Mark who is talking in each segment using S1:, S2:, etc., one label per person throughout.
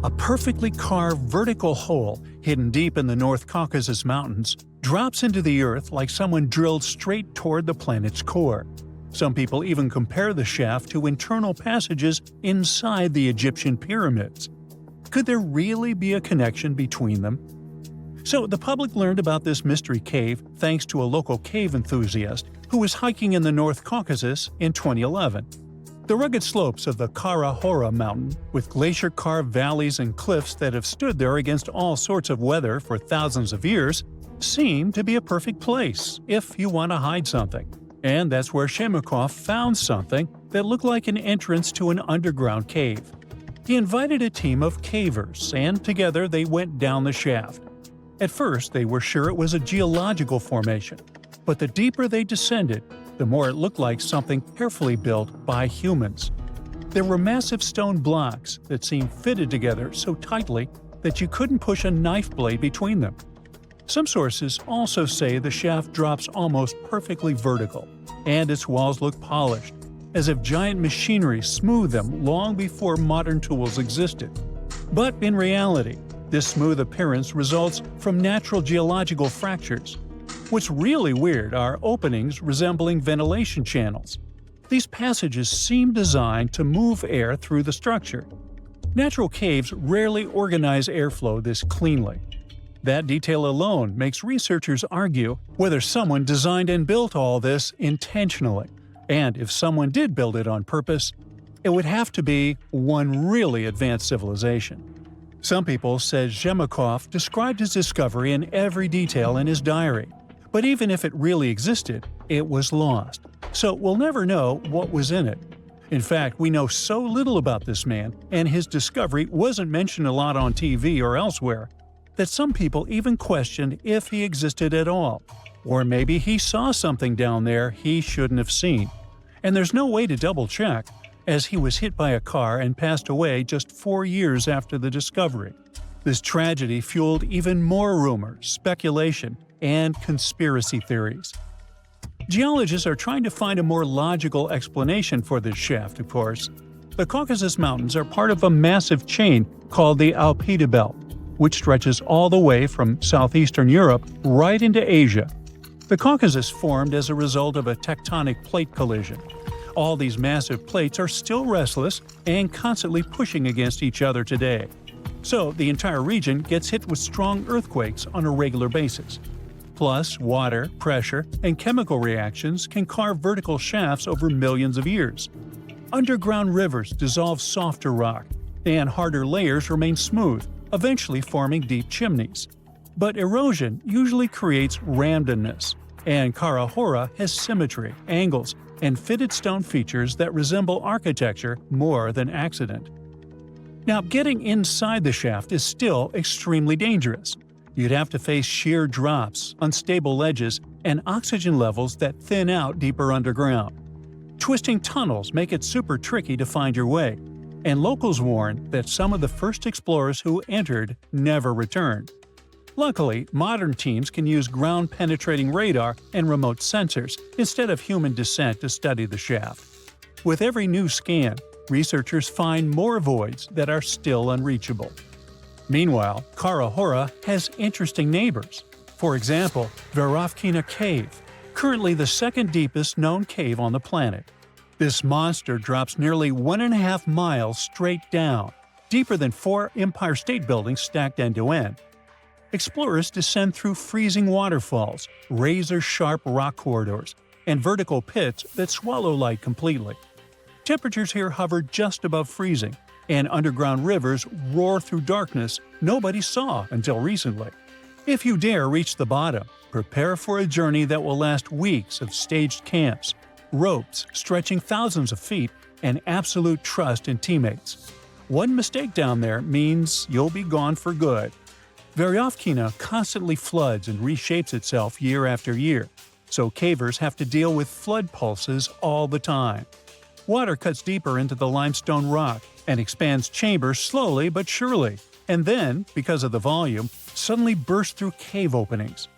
S1: A perfectly carved vertical hole hidden deep in the North Caucasus Mountains drops into the Earth like someone drilled straight toward the planet's core. Some people even compare the shaft to internal passages inside the Egyptian pyramids. Could there really be a connection between them? So the public learned about this mystery cave thanks to a local cave enthusiast who was hiking in the North Caucasus in 2011. The rugged slopes of the Kara Hora mountain, with glacier-carved valleys and cliffs that have stood there against all sorts of weather for thousands of years, seem to be a perfect place if you want to hide something. And that's where Shemikov found something that looked like an entrance to an underground cave. He invited a team of cavers, and together they went down the shaft. At first, they were sure it was a geological formation, but the deeper they descended, the more it looked like something carefully built by humans. There were massive stone blocks that seemed fitted together so tightly that you couldn't push a knife blade between them. Some sources also say the shaft drops almost perfectly vertical, and its walls look polished, as if giant machinery smoothed them long before modern tools existed. But in reality, this smooth appearance results from natural geological fractures. What's really weird are openings resembling ventilation channels. These passages seem designed to move air through the structure. Natural caves rarely organize airflow this cleanly. That detail alone makes researchers argue whether someone designed and built all this intentionally. And if someone did build it on purpose, it would have to be one really advanced civilization. Some people said Shemikov described his discovery in every detail in his diary. But even if it really existed, it was lost. So we'll never know what was in it. In fact, we know so little about this man, and his discovery wasn't mentioned a lot on TV or elsewhere, that some people even questioned if he existed at all. Or maybe he saw something down there he shouldn't have seen. And there's no way to double-check, as he was hit by a car and passed away just 4 years after the discovery. This tragedy fueled even more rumors, speculation, and conspiracy theories. Geologists are trying to find a more logical explanation for this shaft, of course. The Caucasus Mountains are part of a massive chain called the Altai Belt, which stretches all the way from southeastern Europe right into Asia. The Caucasus formed as a result of a tectonic plate collision. All these massive plates are still restless and constantly pushing against each other today. So the entire region gets hit with strong earthquakes on a regular basis. Plus, water, pressure, and chemical reactions can carve vertical shafts over millions of years. Underground rivers dissolve softer rock, and harder layers remain smooth, eventually forming deep chimneys. But erosion usually creates randomness, and Kara Hora has symmetry, angles, and fitted stone features that resemble architecture more than accident. Now, getting inside the shaft is still extremely dangerous. You'd have to face sheer drops, unstable ledges, and oxygen levels that thin out deeper underground. Twisting tunnels make it super tricky to find your way, and locals warn that some of the first explorers who entered never returned. Luckily, modern teams can use ground-penetrating radar and remote sensors instead of human descent to study the shaft. With every new scan, researchers find more voids that are still unreachable. Meanwhile, Kara Hora has interesting neighbors. For example, Verovkina Cave, currently the second deepest known cave on the planet. This monster drops nearly 1.5 miles straight down, deeper than 4 Empire State Buildings stacked end-to-end. Explorers descend through freezing waterfalls, razor-sharp rock corridors, and vertical pits that swallow light completely. Temperatures here hover just above freezing, and underground rivers roar through darkness nobody saw until recently. If you dare reach the bottom, prepare for a journey that will last weeks of staged camps, ropes stretching thousands of feet, and absolute trust in teammates. One mistake down there means you'll be gone for good. Veryovkina constantly floods and reshapes itself year after year, so cavers have to deal with flood pulses all the time. Water cuts deeper into the limestone rock and expands chambers slowly but surely, and then, because of the volume, suddenly bursts through cave openings.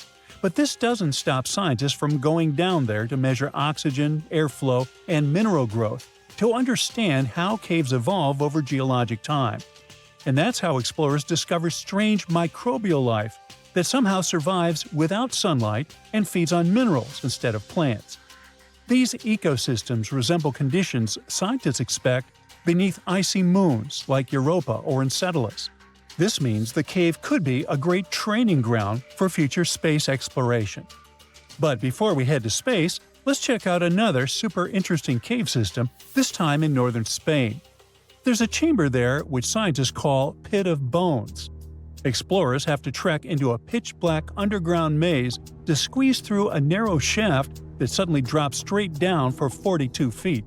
S1: But this doesn't stop scientists from going down there to measure oxygen, airflow, and mineral growth to understand how caves evolve over geologic time. and that's how explorers discover strange microbial life that somehow survives without sunlight and feeds on minerals instead of plants. These ecosystems resemble conditions scientists expect beneath icy moons like Europa or Enceladus. This means the cave could be a great training ground for future space exploration. But before we head to space, let's check out another super interesting cave system, this time in northern Spain. There's a chamber there which scientists call Pit of Bones. Explorers have to trek into a pitch-black underground maze to squeeze through a narrow shaft that suddenly drops straight down for 42 feet.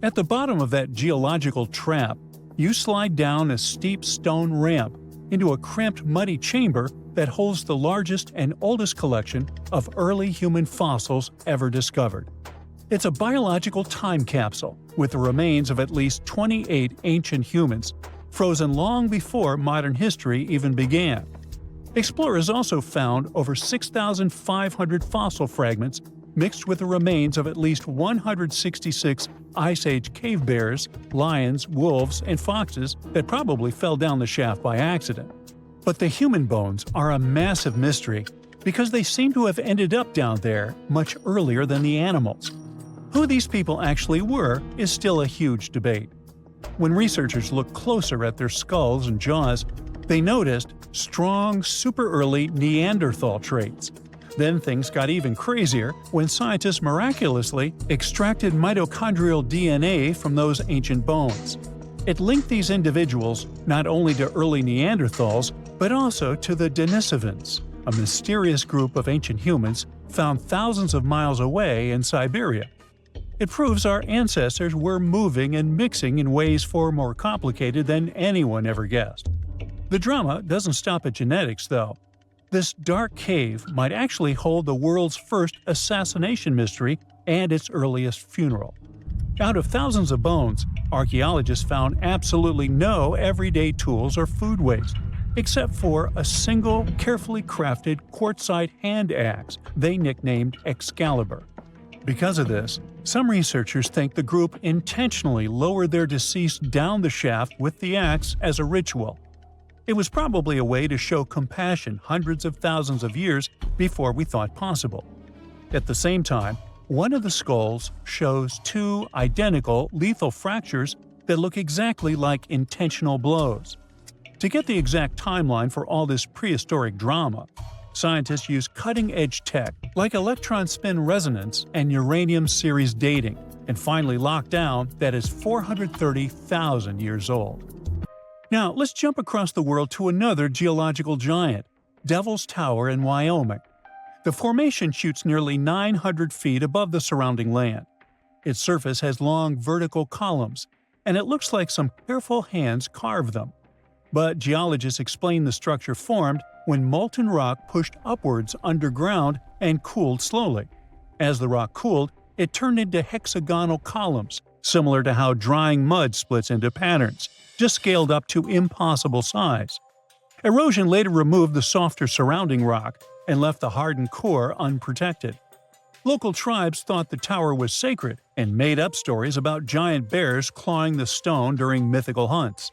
S1: At the bottom of that geological trap, you slide down a steep stone ramp into a cramped, muddy chamber that holds the largest and oldest collection of early human fossils ever discovered. It's a biological time capsule with the remains of at least 28 ancient humans, frozen long before modern history even began. Explorers also found over 6,500 fossil fragments mixed with the remains of at least 166 Ice Age cave bears, lions, wolves, and foxes that probably fell down the shaft by accident. But the human bones are a massive mystery because they seem to have ended up down there much earlier than the animals. Who these people actually were is still a huge debate. When researchers looked closer at their skulls and jaws, they noticed strong, super-early Neanderthal traits. Then things got even crazier when scientists miraculously extracted mitochondrial DNA from those ancient bones. It linked these individuals not only to early Neanderthals, but also to the Denisovans, a mysterious group of ancient humans found thousands of miles away in Siberia. It proves our ancestors were moving and mixing in ways far more complicated than anyone ever guessed. The drama doesn't stop at genetics, though. This dark cave might actually hold the world's first assassination mystery and its earliest funeral. Out of thousands of bones, archaeologists found absolutely no everyday tools or food waste, except for a single, carefully crafted quartzite hand axe they nicknamed Excalibur. Because of this, some researchers think the group intentionally lowered their deceased down the shaft with the axe as a ritual. It was probably a way to show compassion hundreds of thousands of years before we thought possible. At the same time, one of the skulls shows two identical lethal fractures that look exactly like intentional blows. To get the exact timeline for all this prehistoric drama, scientists use cutting-edge tech like electron spin resonance and uranium series dating, and finally locked down that is 430,000 years old. Now, let's jump across the world to another geological giant, Devil's Tower in Wyoming. The formation shoots nearly 900 feet above the surrounding land. Its surface has long vertical columns, and it looks like some careful hands carved them. But geologists explain the structure formed when molten rock pushed upwards underground and cooled slowly. As the rock cooled, it turned into hexagonal columns, similar to how drying mud splits into patterns, just scaled up to impossible size. Erosion later removed the softer surrounding rock and left the hardened core unprotected. Local tribes thought the tower was sacred and made up stories about giant bears clawing the stone during mythical hunts.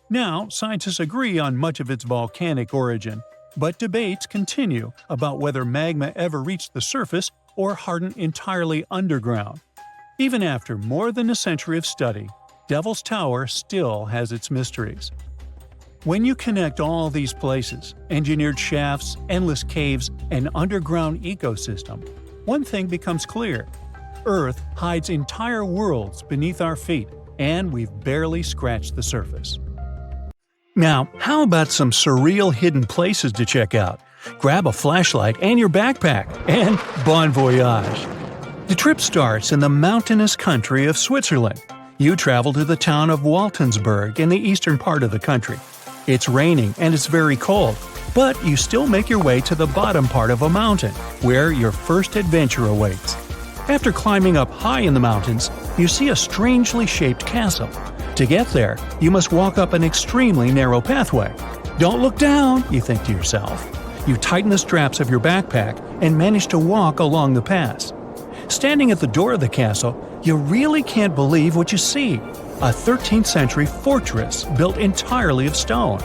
S1: Now, scientists agree on much of its volcanic origin, but debates continue about whether magma ever reached the surface or hardened entirely underground. Even after more than a century of study, Devil's Tower still has its mysteries. When you connect all these places, engineered shafts, endless caves, and underground ecosystem, one thing becomes clear. Earth hides entire worlds beneath our feet, and we've barely scratched the surface. Now, how about some surreal hidden places to check out? Grab a flashlight and your backpack, and bon voyage! The trip starts in the mountainous country of Switzerland. You travel to the town of Waltensburg in the eastern part of the country. It's raining and it's very cold, but you still make your way to the bottom part of a mountain, where your first adventure awaits. After climbing up high in the mountains, you see a strangely shaped castle. To get there, you must walk up an extremely narrow pathway. Don't look down, you think to yourself. You tighten the straps of your backpack and manage to walk along the pass. Standing at the door of the castle, you really can't believe what you see. a 13th century fortress built entirely of stone.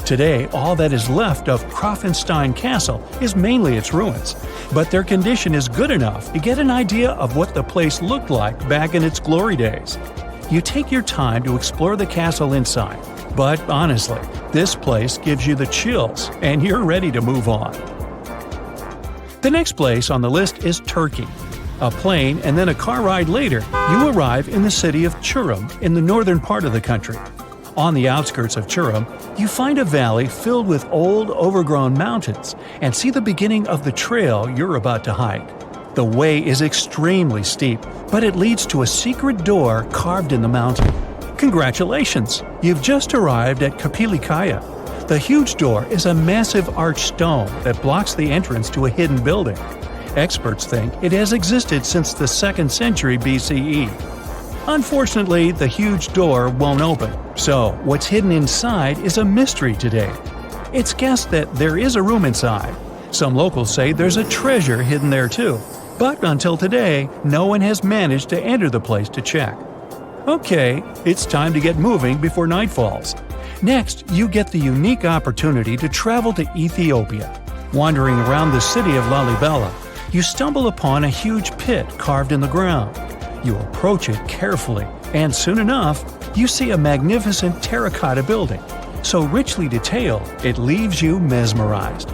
S1: Today, all that is left of Krafenstein Castle is mainly its ruins, but their condition is good enough to get an idea of what the place looked like back in its glory days. You take your time to explore the castle inside, but honestly, this place gives you the chills and you're ready to move on. The next place on the list is Turkey. A plane and then a car ride later, you arrive in the city of Çorum in the northern part of the country. On the outskirts of Çorum, you find a valley filled with old, overgrown mountains and see the beginning of the trail you're about to hike. The way is extremely steep, but it leads to a secret door carved in the mountain. Congratulations! You've just arrived at Kapilikaya. The huge door is a massive arched stone that blocks the entrance to a hidden building. Experts think it has existed since the 2nd century BCE. Unfortunately, the huge door won't open, so what's hidden inside is a mystery today. It's guessed that there is a room inside. Some locals say there's a treasure hidden there too, but until today, no one has managed to enter the place to check. Okay, it's time to get moving before night falls. Next, you get the unique opportunity to travel to Ethiopia. Wandering around the city of Lalibela, you stumble upon a huge pit carved in the ground. You approach it carefully, and soon enough, you see a magnificent terracotta building, so richly detailed it leaves you mesmerized.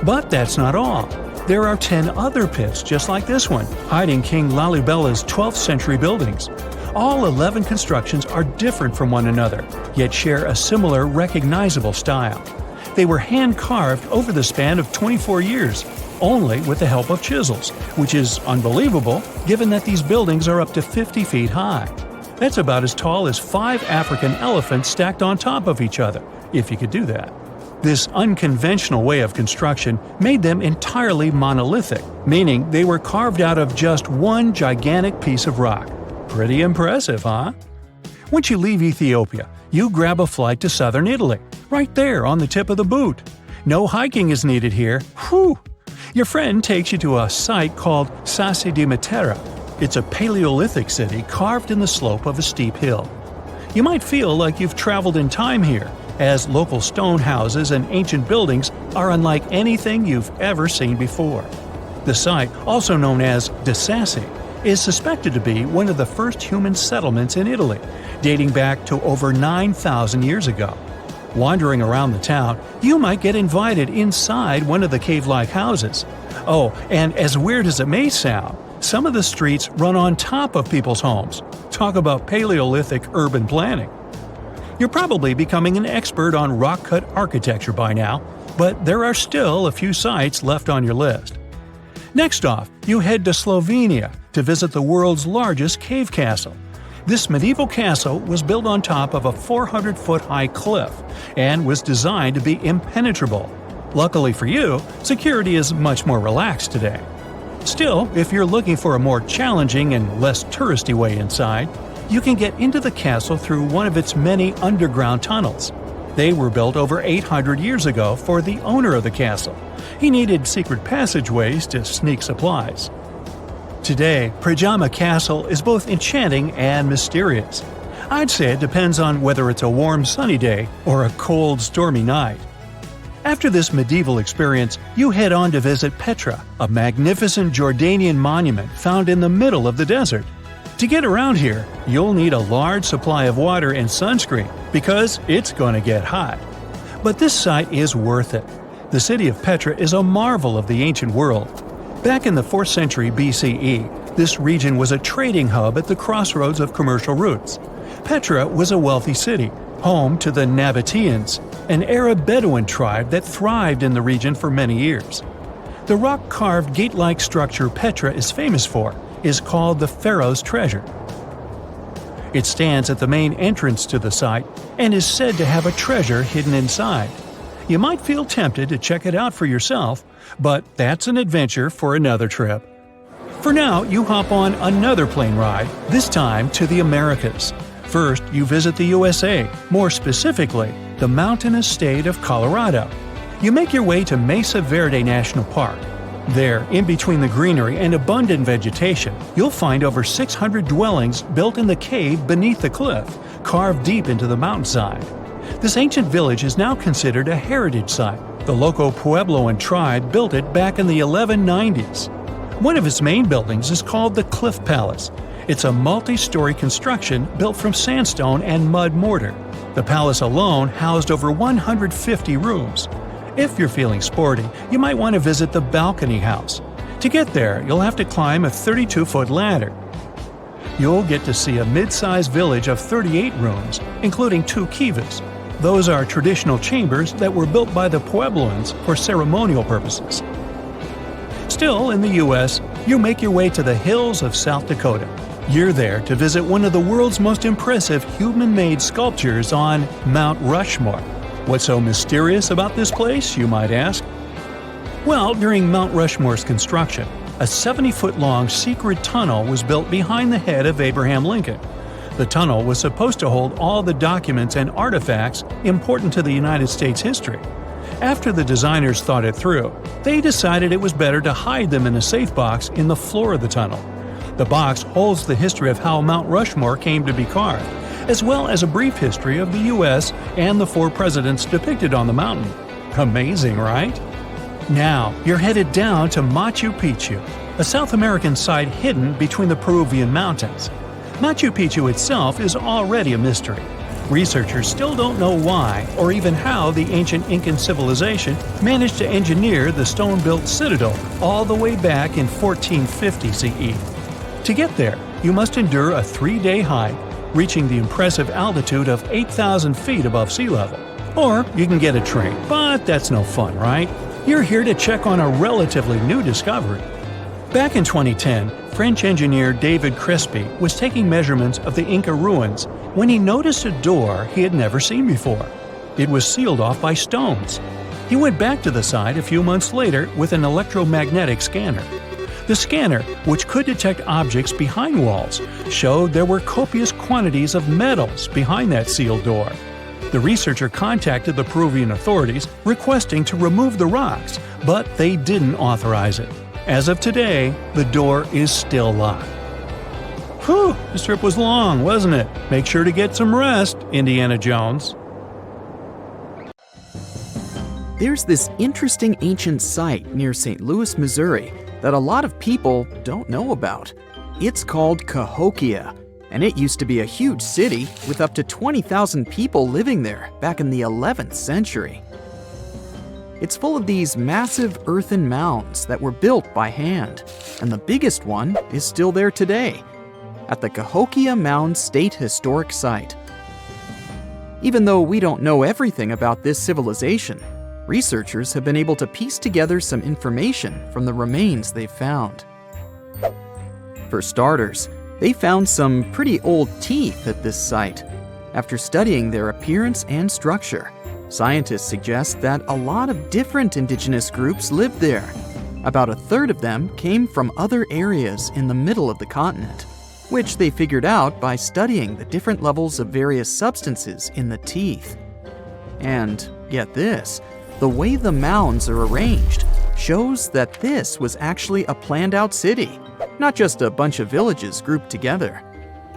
S1: But that's not all. There are 10 other pits just like this one, hiding King Lalibela's 12th century buildings. All 11 constructions are different from one another, yet share a similar recognizable style. They were hand-carved over the span of 24 years, only with the help of chisels, which is unbelievable given that these buildings are up to 50 feet high. That's about as tall as 5 African elephants stacked on top of each other, if you could do that. This unconventional way of construction made them entirely monolithic, meaning they were carved out of just one gigantic piece of rock. Pretty impressive, huh? Once you leave Ethiopia, you grab a flight to southern Italy, right there on the tip of the boot. No hiking is needed here. Whew! Your friend takes you to a site called Sassi di Matera. It's a Paleolithic city carved in the slope of a steep hill. You might feel like you've traveled in time here, as local stone houses and ancient buildings are unlike anything you've ever seen before. The site, also known as De Sassi, is suspected to be one of the first human settlements in Italy, dating back to over 9,000 years ago. Wandering around the town, you might get invited inside one of the cave-like houses. Oh, and as weird as it may sound, some of the streets run on top of people's homes. Talk about Paleolithic urban planning. You're probably becoming an expert on rock-cut architecture by now, but there are still a few sites left on your list. Next off, you head to Slovenia to visit the world's largest cave castle. This medieval castle was built on top of a 400-foot-high cliff and was designed to be impenetrable. Luckily for you, security is much more relaxed today. Still, if you're looking for a more challenging and less touristy way inside, you can get into the castle through one of its many underground tunnels. They were built over 800 years ago for the owner of the castle. He needed secret passageways to sneak supplies. Today, Prijama Castle is both enchanting and mysterious. I'd say it depends on whether it's a warm sunny day or a cold stormy night. After this medieval experience, you head on to visit Petra, a magnificent Jordanian monument found in the middle of the desert. To get around here, you'll need a large supply of water and sunscreen because it's going to get hot. But this site is worth it. The city of Petra is a marvel of the ancient world. Back in the 4th century BCE, this region was a trading hub at the crossroads of commercial routes. Petra was a wealthy city, home to the Nabateans, an Arab Bedouin tribe that thrived in the region for many years. The rock-carved gate-like structure Petra is famous for is called the Pharaoh's Treasure. It stands at the main entrance to the site and is said to have a treasure hidden inside. You might feel tempted to check it out for yourself, but that's an adventure for another trip. For now, you hop on another plane ride, this time to the Americas. First, you visit the USA, more specifically, the mountainous state of Colorado. You make your way to Mesa Verde National Park. There, in between the greenery and abundant vegetation, you'll find over 600 dwellings built in the cave beneath the cliff, carved deep into the mountainside. This ancient village is now considered a heritage site. The local Puebloan tribe built it back in the 1190s. One of its main buildings is called the Cliff Palace. It's a multi-story construction built from sandstone and mud mortar. The palace alone housed over 150 rooms. If you're feeling sporty, you might want to visit the balcony house. To get there, you'll have to climb a 32-foot ladder. You'll get to see a mid-sized village of 38 rooms, including 2 kivas. Those are traditional chambers that were built by the Puebloans for ceremonial purposes. Still, in the U.S., you make your way to the hills of South Dakota. You're there to visit one of the world's most impressive human-made sculptures on Mount Rushmore. What's so mysterious about this place, you might ask? Well, during Mount Rushmore's construction, a 70-foot-long secret tunnel was built behind the head of Abraham Lincoln. The tunnel was supposed to hold all the documents and artifacts important to the United States history. After the designers thought it through, they decided it was better to hide them in a safe box in the floor of the tunnel. The box holds the history of how Mount Rushmore came to be carved, as well as a brief history of the U.S. and the 4 presidents depicted on the mountain. Amazing, right? Now, you're headed down to Machu Picchu, a South American site hidden between the Peruvian mountains. Machu Picchu itself is already a mystery. Researchers still don't know why or even how the ancient Incan civilization managed to engineer the stone-built citadel all the way back in 1450 CE. To get there, you must endure a 3-day hike, reaching the impressive altitude of 8,000 feet above sea level. Or you can get a train, but that's no fun, right? You're here to check on a relatively new discovery. Back in 2010, French engineer David Crespi was taking measurements of the Inca ruins when he noticed a door he had never seen before. It was sealed off by stones. He went back to the site a few months later with an electromagnetic scanner. The scanner, which could detect objects behind walls, showed there were copious quantities of metals behind that sealed door. The researcher contacted the Peruvian authorities requesting to remove the rocks, but they didn't authorize it. As of today, the door is still locked. Whew, this trip was long, wasn't it? Make sure to get some rest, Indiana Jones.
S2: There's this interesting ancient site near St. Louis, Missouri, that a lot of people don't know about. It's called Cahokia, and it used to be a huge city with up to 20,000 people living there back in the 11th century. It's full of these massive earthen mounds that were built by hand, and the biggest one is still there today, at the Cahokia Mound State Historic Site. Even though we don't know everything about this civilization, researchers have been able to piece together some information from the remains they've found. For starters, they found some pretty old teeth at this site. After studying their appearance and structure, scientists suggest that a lot of different indigenous groups lived there. About a third of them came from other areas in the middle of the continent, which they figured out by studying the different levels of various substances in the teeth. And get this, the way the mounds are arranged shows that this was actually a planned-out city, not just a bunch of villages grouped together.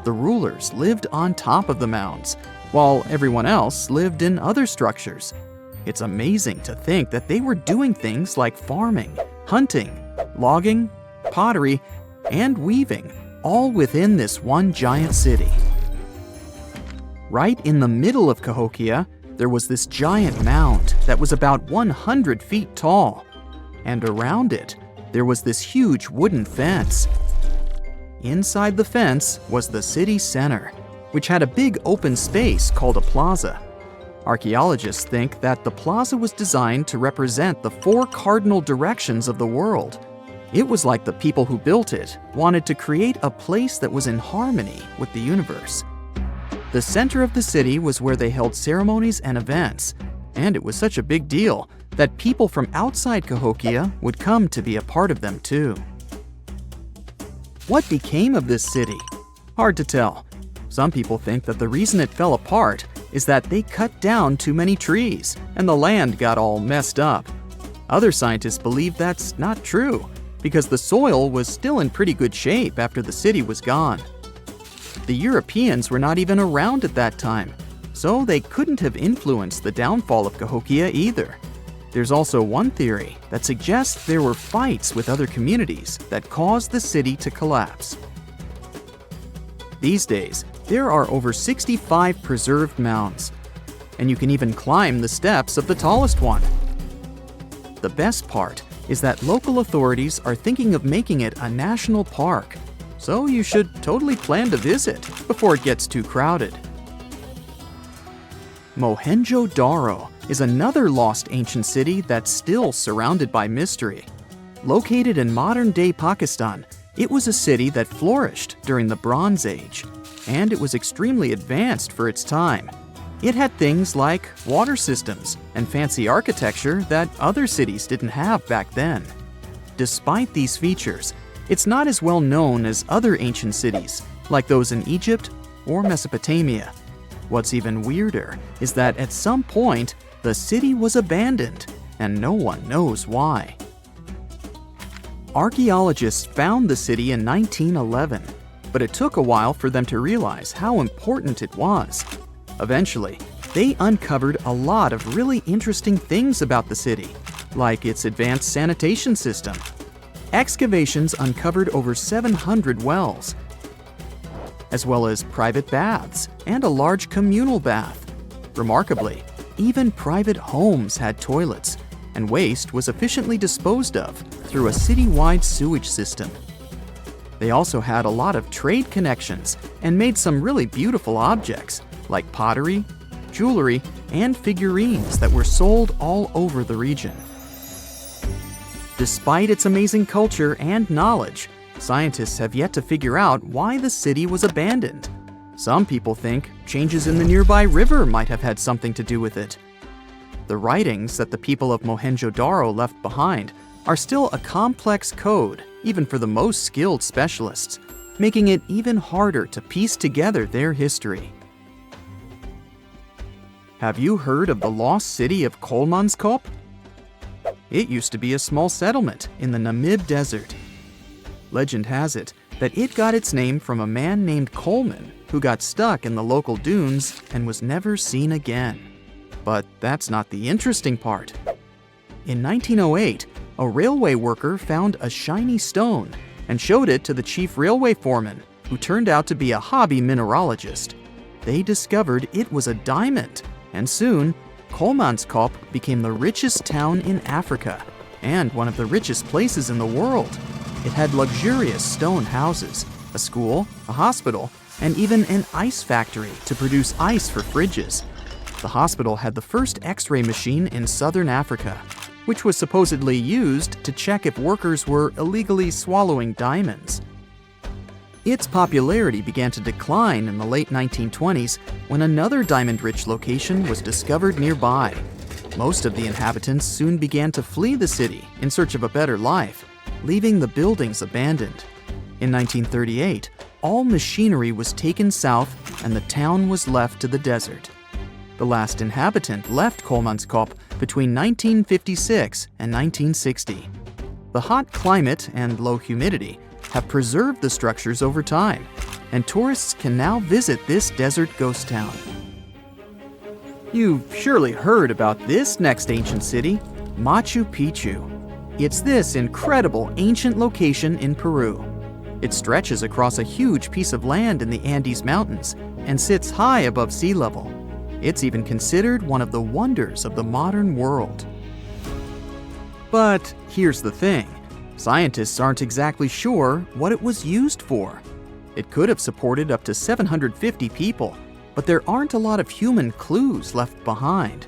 S2: The rulers lived on top of the mounds, while everyone else lived in other structures. It's amazing to think that they were doing things like farming, hunting, logging, pottery, and weaving, all within this one giant city. Right in the middle of Cahokia, there was this giant mound that was about 100 feet tall, and around it, there was this huge wooden fence. Inside the fence was the city center, which had a big open space called a plaza. Archaeologists think that the plaza was designed to represent the 4 cardinal directions of the world. It was like the people who built it wanted to create a place that was in harmony with the universe. The center of the city was where they held ceremonies and events, and it was such a big deal that people from outside Cahokia would come to be a part of them too. What became of this city? Hard to tell. Some people think that the reason it fell apart is that they cut down too many trees and the land got all messed up. Other scientists believe that's not true, because the soil was still in pretty good shape after the city was gone. The Europeans were not even around at that time, so they couldn't have influenced the downfall of Cahokia either. There's also one theory that suggests there were fights with other communities that caused the city to collapse. These days, there are over 65 preserved mounds, and you can even climb the steps of the tallest one. The best part is that local authorities are thinking of making it a national park, so you should totally plan to visit before it gets too crowded. Mohenjo Daro is another lost ancient city that's still surrounded by mystery. Located in modern-day Pakistan, it was a city that flourished during the Bronze Age, and it was extremely advanced for its time. It had things like water systems and fancy architecture that other cities didn't have back then. Despite these features, it's not as well known as other ancient cities, like those in Egypt or Mesopotamia. What's even weirder is that at some point, the city was abandoned, and no one knows why. Archaeologists found the city in 1911, but it took a while for them to realize how important it was. Eventually, they uncovered a lot of really interesting things about the city, like its advanced sanitation system. Excavations uncovered over 700 wells, as well as private baths and a large communal bath. Remarkably, even private homes had toilets, and waste was efficiently disposed of through a citywide sewage system. They also had a lot of trade connections and made some really beautiful objects, like pottery, jewelry, and figurines that were sold all over the region. Despite its amazing culture and knowledge, scientists have yet to figure out why the city was abandoned. Some people think changes in the nearby river might have had something to do with it. The writings that the people of Mohenjo Daro left behind are still a complex code, even for the most skilled specialists, making it even harder to piece together their history. Have you heard of the lost city of Coleman's? It used to be a small settlement in the Namib Desert. Legend has it that it got its name from a man named Coleman who got stuck in the local dunes and was never seen again. But that's not the interesting part. In 1908, a railway worker found a shiny stone and showed it to the chief railway foreman, who turned out to be a hobby mineralogist. They discovered it was a diamond, and soon, Colemanskop became the richest town in Africa and one of the richest places in the world. It had luxurious stone houses, a school, a hospital, and even an ice factory to produce ice for fridges. The hospital had the first X-ray machine in southern Africa, which was supposedly used to check if workers were illegally swallowing diamonds. Its popularity began to decline in the late 1920s when another diamond-rich location was discovered nearby. Most of the inhabitants soon began to flee the city in search of a better life, leaving the buildings abandoned. In 1938, all machinery was taken south and the town was left to the desert. The last inhabitant left Colemanskop between 1956 and 1960. The hot climate and low humidity have preserved the structures over time, and tourists can now visit this desert ghost town. You've surely heard about this next ancient city, Machu Picchu. It's this incredible ancient location in Peru. It stretches across a huge piece of land in the Andes Mountains and sits high above sea level. It's even considered one of the wonders of the modern world. But here's the thing. Scientists aren't exactly sure what it was used for. It could have supported up to 750 people, but there aren't a lot of human clues left behind.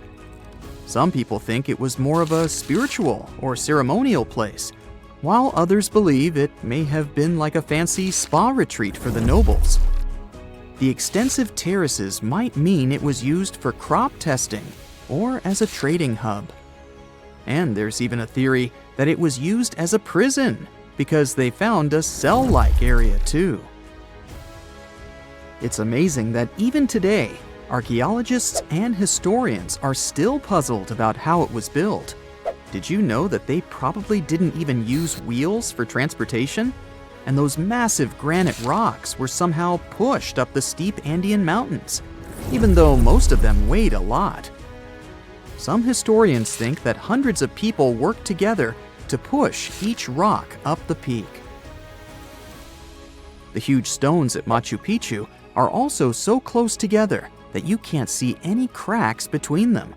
S2: Some people think it was more of a spiritual or ceremonial place, while others believe it may have been like a fancy spa retreat for the nobles. The extensive terraces might mean it was used for crop testing or as a trading hub. And there's even a theory that it was used as a prison because they found a cell-like area too. It's amazing that even today, archaeologists and historians are still puzzled about how it was built. Did you know that they probably didn't even use wheels for transportation? And those massive granite rocks were somehow pushed up the steep Andean mountains, even though most of them weighed a lot. Some historians think that hundreds of people worked together to push each rock up the peak. The huge stones at Machu Picchu are also so close together that you can't see any cracks between them.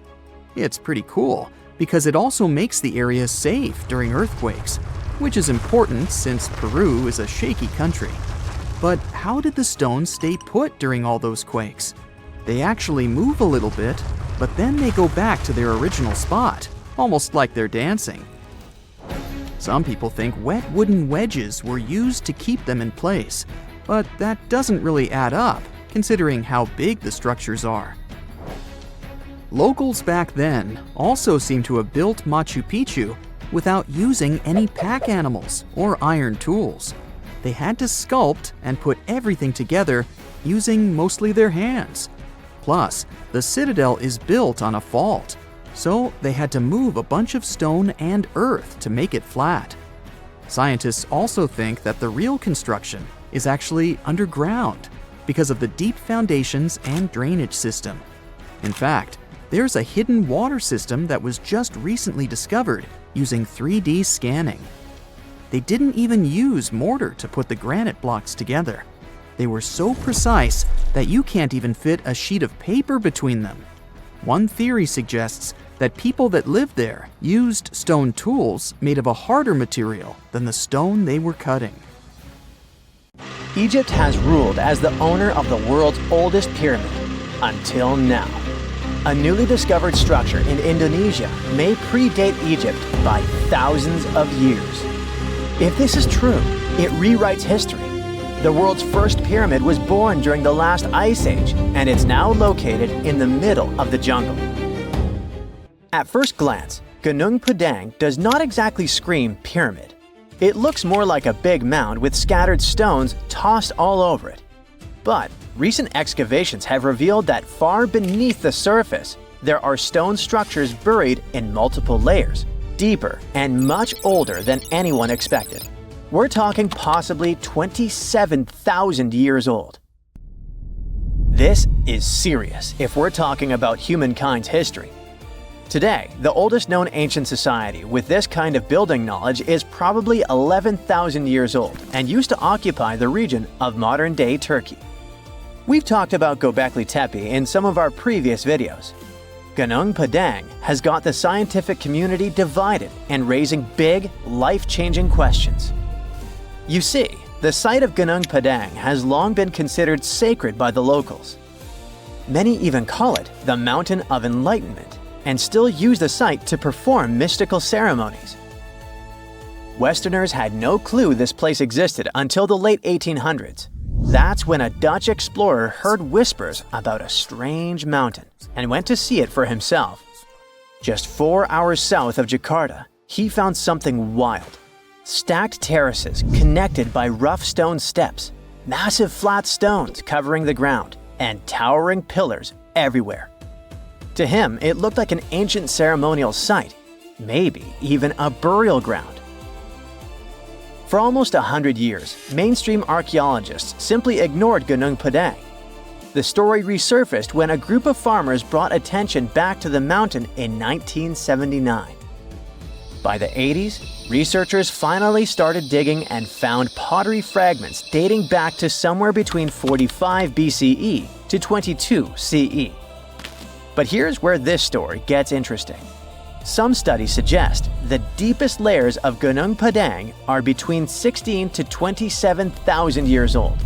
S2: It's pretty cool because it also makes the area safe during earthquakes, which is important since Peru is a shaky country. But how did the stones stay put during all those quakes? They actually move a little bit, but then they go back to their original spot, almost like they're dancing. Some people think wet wooden wedges were used to keep them in place, but that doesn't really add up, considering how big the structures are. Locals back then also seem to have built Machu Picchu without using any pack animals or iron tools. They had to sculpt and put everything together using mostly their hands. Plus, the citadel is built on a fault, so they had to move a bunch of stone and earth to make it flat. Scientists also think that the real construction is actually underground because of the deep foundations and drainage system. In fact, there's a hidden water system that was just recently discovered using 3D scanning. They didn't even use mortar to put the granite blocks together. They were so precise that you can't even fit a sheet of paper between them. One theory suggests that people that lived there used stone tools made of a harder material than the stone they were cutting.
S3: Egypt has ruled as the owner of the world's oldest pyramid, until now. A newly discovered structure in Indonesia may predate Egypt by thousands of years. If this is true, it rewrites history. The world's first pyramid was born during the last ice age, and it's now located in the middle of the jungle. At first glance, Gunung Padang does not exactly scream pyramid. It looks more like a big mound with scattered stones tossed all over it. But recent excavations have revealed that far beneath the surface, there are stone structures buried in multiple layers, deeper and much older than anyone expected. We're talking possibly 27,000 years old. This is serious if we're talking about humankind's history. Today, the oldest known ancient society with this kind of building knowledge is probably 11,000 years old and used to occupy the region of modern-day Turkey. We've talked about Göbekli Tepe in some of our previous videos. Gunung Padang has got the scientific community divided and raising big, life-changing questions. You see, the site of Gunung Padang has long been considered sacred by the locals. Many even call it the Mountain of Enlightenment, and still use the site to perform mystical ceremonies. Westerners had no clue this place existed until the late 1800s. That's when a Dutch explorer heard whispers about a strange mountain and went to see it for himself. Just 4 hours south of Jakarta, he found something wild. Stacked terraces connected by rough stone steps, massive flat stones covering the ground, and towering pillars everywhere. To him, it looked like an ancient ceremonial site, maybe even a burial ground. For almost 100 years, mainstream archaeologists simply ignored Gunung Padang. The story resurfaced when a group of farmers brought attention back to the mountain in 1979. By the 80s, researchers finally started digging and found pottery fragments dating back to somewhere between 45 BCE to 22 CE. But here's where this story gets interesting. Some studies suggest the deepest layers of Gunung Padang are between 16 to 27,000 years old.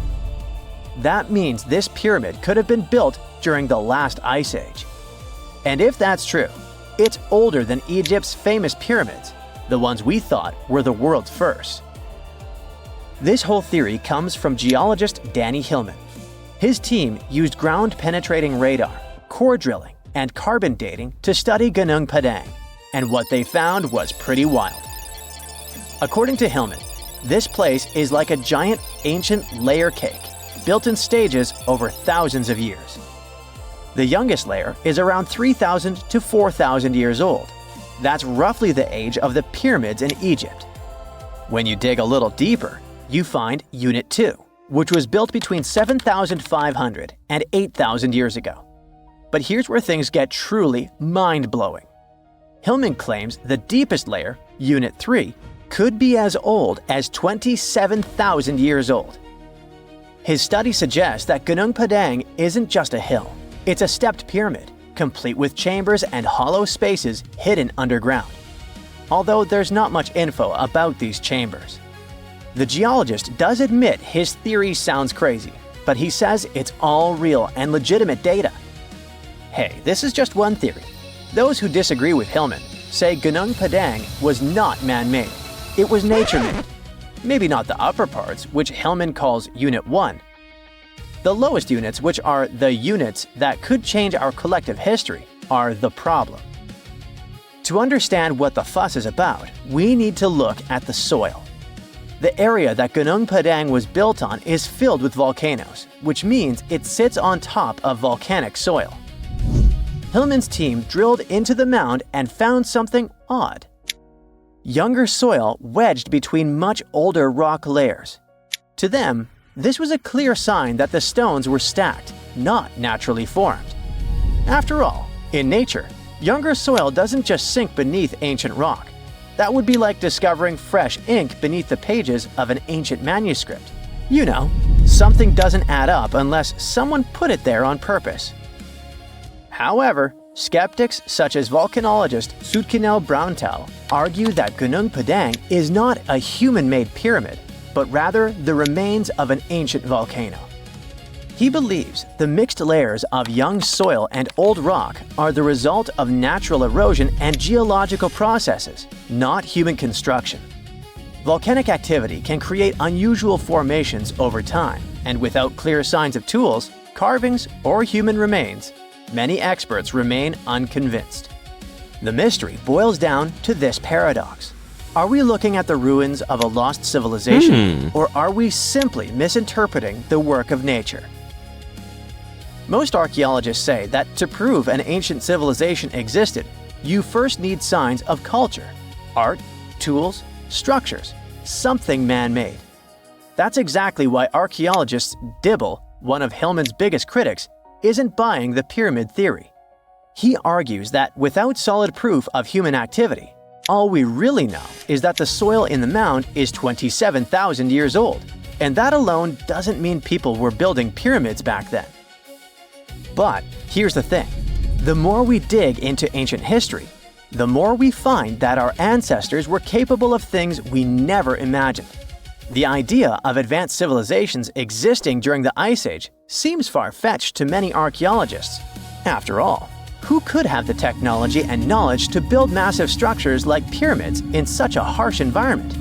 S3: That means this pyramid could have been built during the last ice age. And if that's true, it's older than Egypt's famous pyramids, the ones we thought were the world's first. This whole theory comes from geologist Danny Hillman. His team used ground-penetrating radar, core drilling, and carbon dating to study Gunung Padang, and what they found was pretty wild. According to Hillman, this place is like a giant ancient layer cake, built in stages over thousands of years. The youngest layer is around 3,000 to 4,000 years old. That's roughly the age of the pyramids in Egypt. When you dig a little deeper, you find Unit 2, which was built between 7,500 and 8,000 years ago. But here's where things get truly mind-blowing. Hillman claims the deepest layer, Unit 3, could be as old as 27,000 years old. His study suggests that Gunung Padang isn't just a hill, it's a stepped pyramid, complete with chambers and hollow spaces hidden underground. Although there's not much info about these chambers. The geologist does admit his theory sounds crazy, but he says it's all real and legitimate data. Hey, this is just one theory. Those who disagree with Hillman say Gunung Padang was not man-made. It was nature-made. Maybe not the upper parts, which Hillman calls Unit 1. The lowest units, which are the units that could change our collective history, are the problem. To understand what the fuss is about, we need to look at the soil. The area that Gunung Padang was built on is filled with volcanoes, which means it sits on top of volcanic soil. Hillman's team drilled into the mound and found something odd. Younger soil wedged between much older rock layers. To them, this was a clear sign that the stones were stacked, not naturally formed. After all, in nature, younger soil doesn't just sink beneath ancient rock. That would be like discovering fresh ink beneath the pages of an ancient manuscript. You know, something doesn't add up unless someone put it there on purpose. However, skeptics such as volcanologist Soetkinel Braunthal argue that Gunung Padang is not a human-made pyramid, but rather the remains of an ancient volcano. He believes the mixed layers of young soil and old rock are the result of natural erosion and geological processes, not human construction. Volcanic activity can create unusual formations over time, and without clear signs of tools, carvings, or human remains, many experts remain unconvinced. The mystery boils down to this paradox. Are we looking at the ruins of a lost civilization, or are we simply misinterpreting the work of nature? Most archaeologists say that to prove an ancient civilization existed, you first need signs of culture, art, tools, structures, something man-made. That's exactly why archaeologist Dibble, one of Hillman's biggest critics, isn't buying the pyramid theory. He argues that without solid proof of human activity, all we really know is that the soil in the mound is 27,000 years old, and that alone doesn't mean people were building pyramids back then. But here's the thing. The more we dig into ancient history, the more we find that our ancestors were capable of things we never imagined. The idea of advanced civilizations existing during the Ice Age seems far-fetched to many archaeologists. After all, who could have the technology and knowledge to build massive structures like pyramids in such a harsh environment?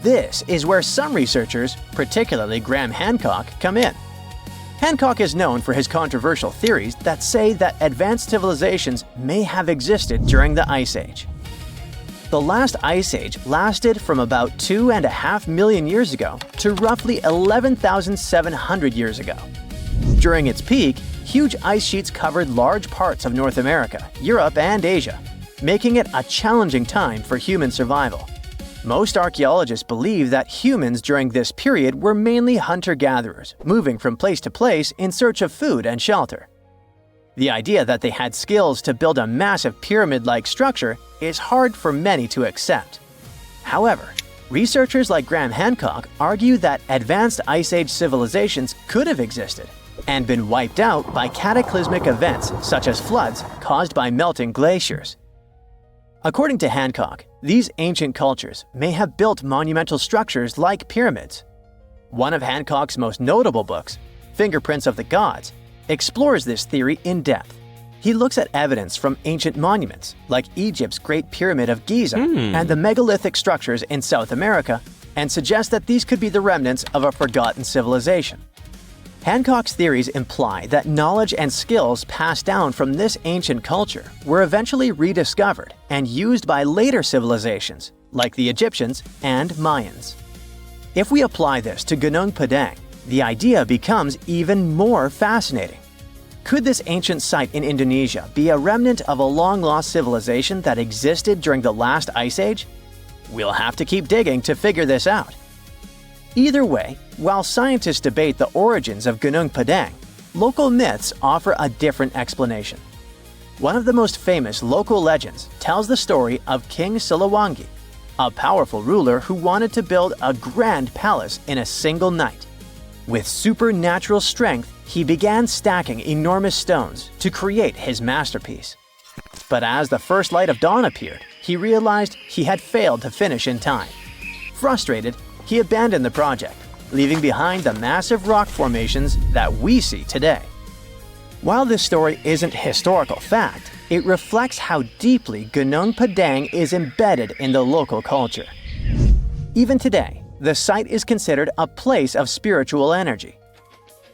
S3: This is where some researchers, particularly Graham Hancock, come in. Hancock is known for his controversial theories that say that advanced civilizations may have existed during the Ice Age. The last Ice Age lasted from about 2.5 million years ago to roughly 11,700 years ago. During its peak, huge ice sheets covered large parts of North America, Europe, and Asia, making it a challenging time for human survival. Most archaeologists believe that humans during this period were mainly hunter-gatherers, moving from place to place in search of food and shelter. The idea that they had skills to build a massive pyramid-like structure is hard for many to accept. However, researchers like Graham Hancock argue that advanced Ice Age civilizations could have existed and been wiped out by cataclysmic events such as floods caused by melting glaciers. According to Hancock, these ancient cultures may have built monumental structures like pyramids. One of Hancock's most notable books, Fingerprints of the Gods, explores this theory in depth. He looks at evidence from ancient monuments, like Egypt's Great Pyramid of Giza and the megalithic structures in South America, and suggests that these could be the remnants of a forgotten civilization. Hancock's theories imply that knowledge and skills passed down from this ancient culture were eventually rediscovered and used by later civilizations, like the Egyptians and Mayans. If we apply this to Gunung Padang, the idea becomes even more fascinating. Could this ancient site in Indonesia be a remnant of a long-lost civilization that existed during the last ice age? We'll have to keep digging to figure this out. Either way, while scientists debate the origins of Gunung Padang, local myths offer a different explanation. One of the most famous local legends tells the story of King Siliwangi, a powerful ruler who wanted to build a grand palace in a single night. With supernatural strength, he began stacking enormous stones to create his masterpiece. But as the first light of dawn appeared, he realized he had failed to finish in time. Frustrated, he abandoned the project, leaving behind the massive rock formations that we see today. While this story isn't historical fact, it reflects how deeply Gunung Padang is embedded in the local culture. Even today, the site is considered a place of spiritual energy,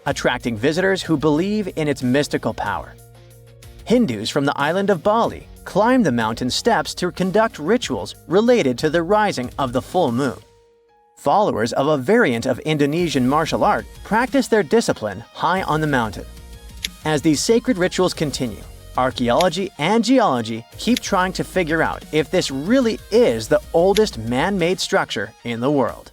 S3: attracting visitors who believe in its mystical power. Hindus from the island of Bali climb the mountain steps to conduct rituals related to the rising of the full moon. Followers of a variant of Indonesian martial art practice their discipline high on the mountain. As these sacred rituals continue, archaeology and geology keep trying to figure out if this really is the oldest man-made structure in the world.